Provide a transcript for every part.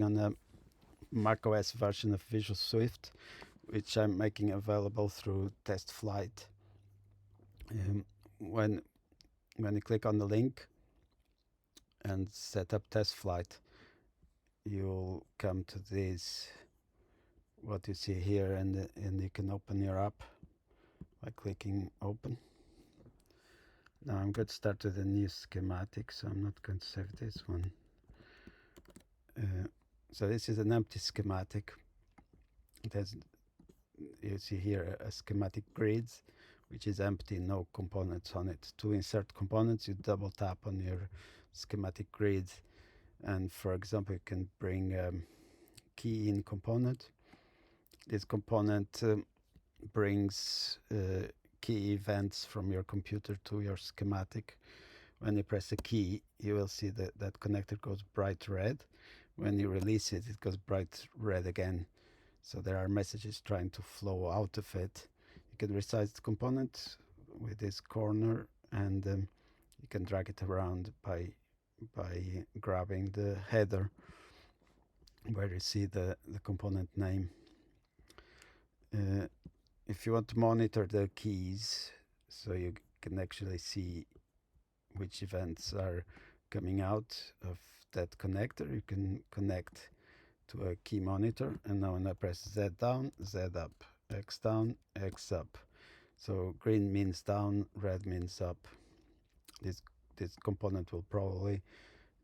on a macOS version of VisualSwift, which I'm making available through TestFlight. When you click on the link and set up TestFlight, you'll come to this, what you see here, and you can open your app by clicking open. Now I'm going to start with a new schematic, so I'm not going to save this one. So this is an empty schematic. You see here a schematic grid, which is empty, no components on it. To insert components, you double tap on your schematic grid, and for example, you can bring key in component. This component brings key events from your computer to your schematic. When you press a key, you will see that connector goes bright red. When you release it, it goes bright red again. So there are messages trying to flow out of it. You can resize the component with this corner, and you can drag it around by grabbing the header where you see the component name. If you want to monitor the keys, so you can actually see which events are coming out of that connector, you can connect to a key monitor. And now when I press Z down, Z up, X down, X up. So green means down, red means up. This component will probably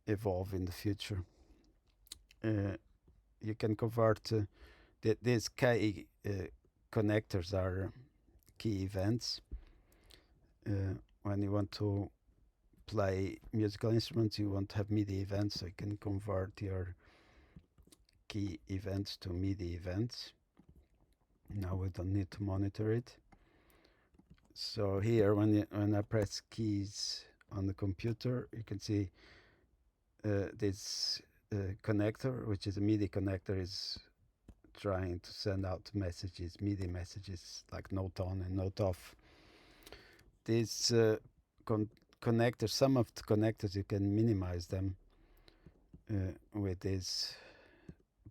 evolve in the future. You can convert these key connectors are key events. When you want to play musical instruments, you want to have MIDI events, so you can convert your key events to MIDI events. Now we don't need to monitor it. So here, when I press keys on the computer, you can see this connector, which is a MIDI connector, is trying to send out messages, MIDI messages, like note on and note off. These connectors, some of the connectors, you can minimize them with this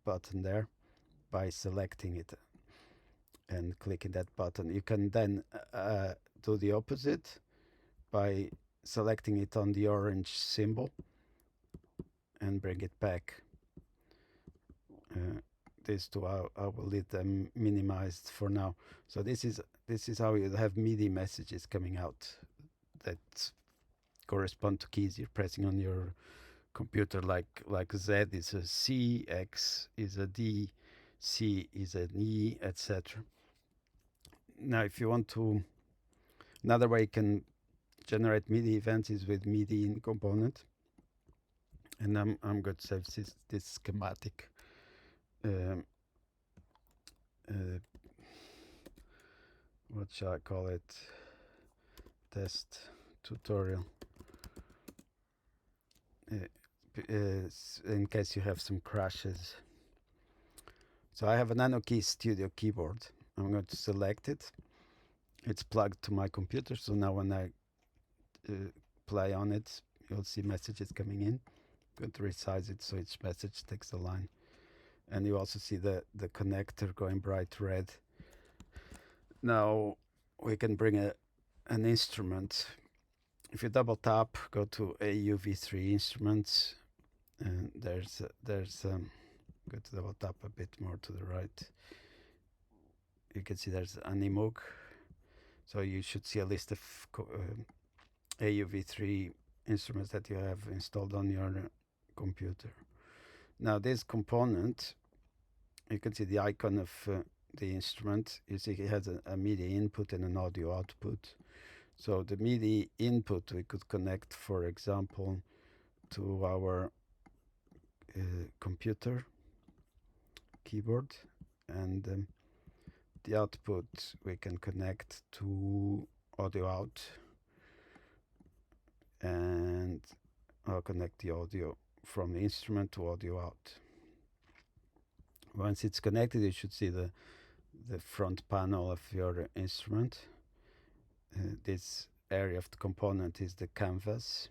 button there by selecting it and clicking that button. You can then do the opposite by selecting it on the orange symbol and bring it back. These two I will leave them minimized for now. So this is how you have MIDI messages coming out that correspond to keys you're pressing on your computer, like Z is a C, X is a D, C is an E, etc. Now, if you want to, another way you can generate MIDI events is with MIDI in component. And I'm going to save this schematic. What shall I call it? Test tutorial. In case you have some crashes. So I have a NanoKey Studio keyboard. I'm going to select it. It's plugged to my computer, so now when I play on it, you'll see messages coming in. I'm going to resize it so each message takes a line. And you also see the connector going bright red. Now we can bring an instrument. If you double tap, go to AUV3 instruments, and there's go to double tap a bit more to the right. You can see there's Animug. So you should see a list of AUV3 instruments that you have installed on your computer. Now this component, you can see the icon of the instrument. You see it has a MIDI input and an audio output. So the MIDI input we could connect, for example, to our computer keyboard, and the output we can connect to audio out, and I'll connect the audio from the instrument to audio out. Once it's connected, you should see the front panel of your instrument. This area of the component is the canvas.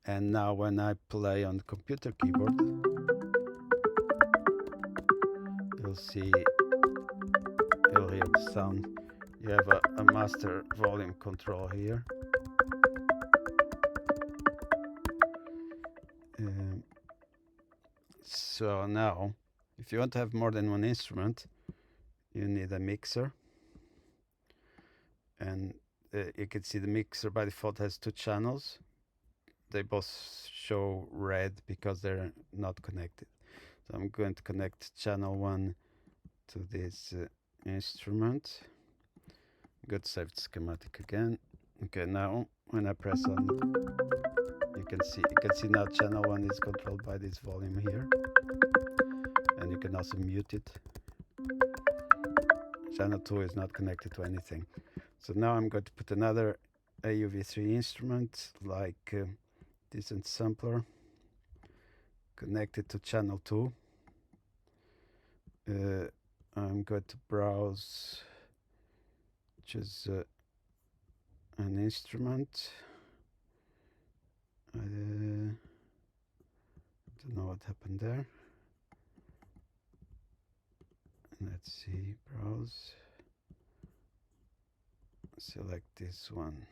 And now when I play on the computer keyboard, you'll see, you'll hear the sound. You have a master volume control here. So now, if you want to have more than one instrument, you need a mixer. And you can see the mixer by default has 2 channels. They both show red because they're not connected. So I'm going to connect channel 1 to this instrument. I'm going to save the schematic again. Okay, now when I press on, you can see now channel 1 is controlled by this volume here, and you can also mute it. Channel 2 is not connected to anything. So now I'm going to put another AUV3 instrument like this sampler connected to channel 2. I'm going to browse, choose an instrument. I don't know what happened there. Let's see, browse, select this one.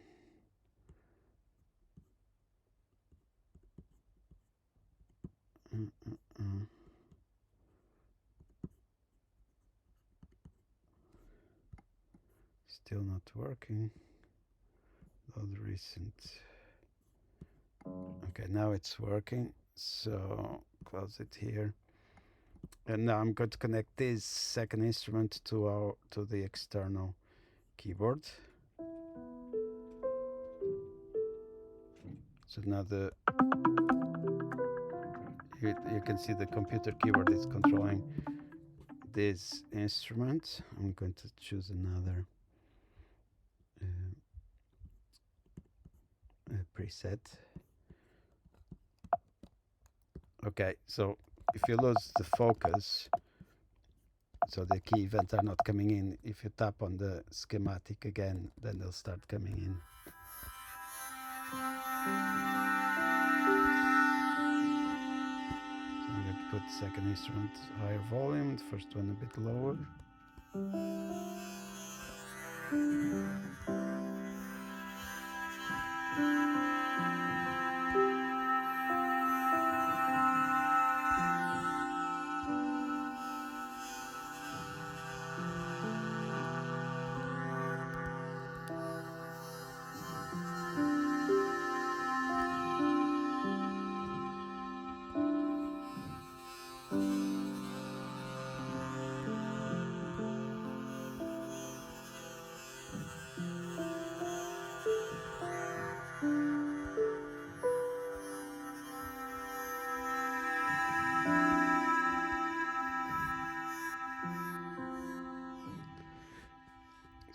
Still not working. Load recent. Okay, now it's working. So close it here. And now I'm going to connect this second instrument to the external keyboard. So now you can see the computer keyboard is controlling this instrument. I'm going to choose another preset. Okay, so if you lose the focus, so the key events are not coming in, if you tap on the schematic again, then they'll start coming in. So I'm going to put the second instrument higher volume, the first one a bit lower.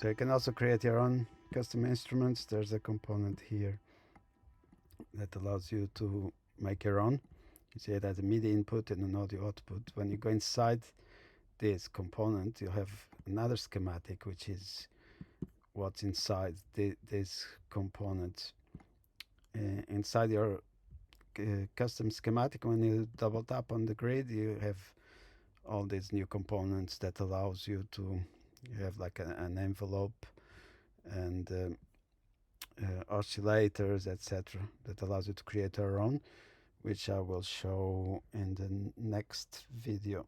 So you can also create your own custom instruments. There's a component here that allows you to make your own. You see it has a MIDI input and an audio output. When you go inside this component, you have another schematic, which is what's inside this component. Inside your custom schematic, when you double tap on the grid, you have all these new components that allows you to, you have like an envelope and oscillators, etc., that allows you to create your own, which I will show in the next video.